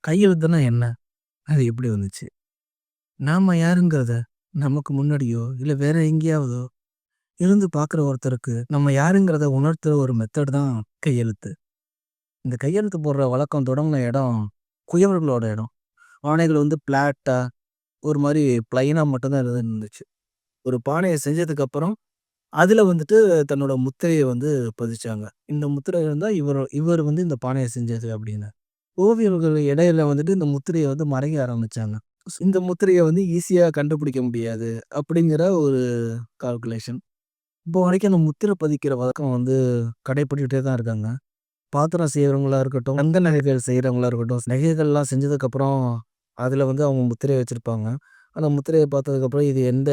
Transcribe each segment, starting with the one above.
கையெழுத்துனா என்ன? அது எப்படி வந்துச்சு? நாம யாருங்கிறத நமக்கு முன்னாடியோ, இல்ல வேற எங்கேயாவதோ இருந்து பார்க்குற ஒருத்தருக்கு நம்ம யாருங்கிறத உணர்த்துற ஒரு மெத்தட் தான் கையெழுத்து. இந்த கையெழுத்து போடுற வழக்கம் தொடங்குன இடம் குயவர்களோட இடம். பானைகள் வந்து பிளாட்டா ஒரு மாரி பிளைனா மட்டும் தான் இருந்துச்சு. ஒரு பானைய செஞ்சதுக்கப்புறம், அதுல வந்துட்டு தன்னோட முத்திரைய வந்து பதிச்சாங்க. இந்த முத்திரை இருந்தா இவர் வந்து இந்த பானைய செஞ்சது அப்படின்னு. ஓவியர்கள் இடையில வந்துட்டு இந்த முத்திரைய வந்து மறைக்க ஆரம்பிச்சாங்க. இந்த முத்திரைய வந்து ஈஸியா கண்டுபிடிக்க முடியாது அப்படிங்கிற ஒரு கால்குலேஷன். இப்போ வரைக்கும் அந்த முத்திரை பதிக்கிற வழக்கம் வந்து கடைப்பிடிச்சுட்டே தான் இருக்காங்க. பாத்திரம் செய்றவங்களா இருக்கட்டும், தங்க நகைகள் செய்றவங்களா இருக்கட்டும், நகைகள்லாம் செஞ்சதுக்கப்புறம் அதில வந்து அவங்க முத்திரைய வச்சிருப்பாங்க. அந்த முத்திரைய பார்த்ததுக்கப்புறம் இது எந்த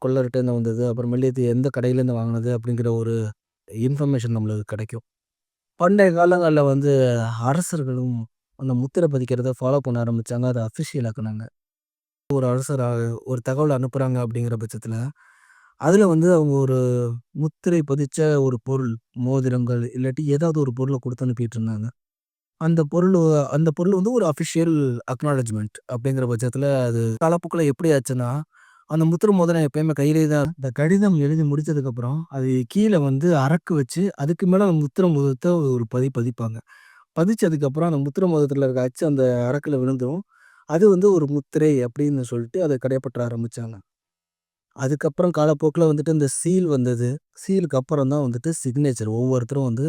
கொள்ளர்ட்டேருந்து வந்தது, அப்புறமேலு இது எந்த கடையிலேருந்து வாங்குனது அப்படிங்கிற ஒரு இன்ஃபர்மேஷன் நம்மளுக்கு கிடைக்கும். பண்டைய காலங்கள்ல வந்து அரசர்களும் அந்த முத்திரை பதிக்கிறத ஃபாலோ பண்ண ஆரம்பிச்சாங்க. அத அஃபிஷியல் ஆக்குனாங்க. ஒரு அரசர் ஒரு தகவல் அனுப்புறாங்க அப்படிங்கிற பட்சத்தில, அதில வந்து அவங்க ஒரு முத்திரை பதிச்ச ஒரு பொருள், மோதிரங்கள் இல்லாட்டி ஏதாவது ஒரு பொருள குடுத்து அனுப்பிட்டு இருந்தாங்க. அந்த பொருள் அந்த பொருள் வந்து ஒரு அஃபிஷியல் அக்னாலெட்ஜ்மென்ட் அப்படிங்கிற பட்சத்தில அது காலப்போக்குல எப்படி ஆச்சுன்னா, அந்த முத்திரை மோதிரம் எப்பயுமே கையிலேயே தான் இந்த கடிதம் எழுதி முடிச்சதுக்கப்புறம், அது கீழ வந்து அரக்கு வச்சு, அதுக்கு மேல அந்த முத்திரை மோதிரத்த ஒரு பதிப்பாங்க. பதிச்சதுக்கப்புறம் அந்த முத்திரை மோதிரத்தில இருக்க அச்சு அந்த அரக்குல விழுந்துரும். அது வந்து ஒரு முத்திரை அப்படின்னு சொல்லிட்டு அத கடைப்பற்ற ஆரம்பிச்சாங்க. அதுக்கப்புறம் காலப்போக்குல வந்துட்டு இந்த சீல் வந்தது. சீலுக்கு அப்புறம் தான் வந்துட்டு சிக்னேச்சர். ஒவ்வொருத்தரும் வந்து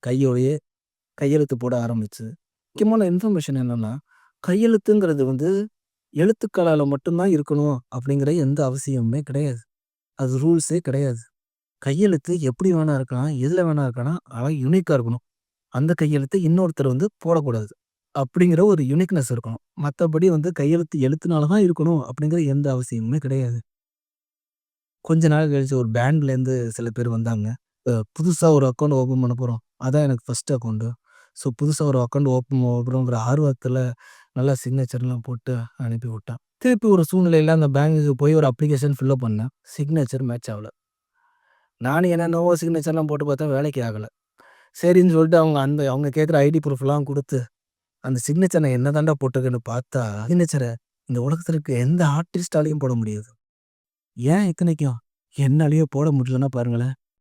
கையோடயே கையெழுத்து போட ஆரம்பிச்சது. முக்கியமான இன்ஃபர்மேஷன் என்னன்னா, கையெழுத்துங்கிறது வந்து எழுத்துக்களால மட்டும் தான் இருக்கணும் அப்படிங்கிற எந்த அவசியமுமே கிடையாது. அது ரூல்ஸே கிடையாது. கையெழுத்து எப்படி வேணா இருக்கலாம், எதுல வேணா இருக்கலாம். ஆனா யூனிக்கா இருக்கணும். அந்த கையெழுத்த இன்னொருத்தர் வந்து போடக்கூடாது. அப்படிங்கிற ஒரு யூனிக்னெஸ் இருக்கணும். மத்தபடி வந்து கையெழுத்து எழுத்துனால தான் இருக்கணும் அப்படிங்கிற எந்த அவசியமுமே கிடையாது. கொஞ்ச நாள் கழிச்சு ஒரு பேங்க்லேருந்து சில பேர் வந்தாங்க. புதுசா ஒரு அக்கவுண்ட் ஓப்பன் பண்ண போறோம். அதான் எனக்கு ஃபர்ஸ்ட் அக்கவுண்ட். ஸோ புதுசா ஒரு அக்கவுண்ட் ஓப்பன் பண்ண ஆர்வத்துல நல்லா சிக்னேச்சர்லாம் போட்டு அனுப்பி விட்டான். திருப்பி ஒரு சூழ்நிலையில அந்த பேங்க்குக்கு போய் ஒரு அப்ளிகேஷன் ஃபில் அப் பண்ணேன். சிக்னேச்சர் மேட்ச் ஆவல. நானும் என்னென்னவோ சிக்னேச்சர்லாம் போட்டு பார்த்தேன் வேலைக்கு ஆகல. சரின்னு சொல்லிட்டு அவங்க கேட்குற ஐடி ப்ரூஃப்லாம் குடுத்து, அந்த சிக்னேச்சர் நான் என்ன தான்டா போட்டிருக்கேன்னு பார்த்தா, சிக்னேச்சர இந்த உலகத்துல இருக்க எந்த ஆர்டிஸ்ட்டாலயும் போட முடியாது. ஏன் இத்தனைக்கும் என்னாலயே போட முடியலன்னா பாருங்களேன்.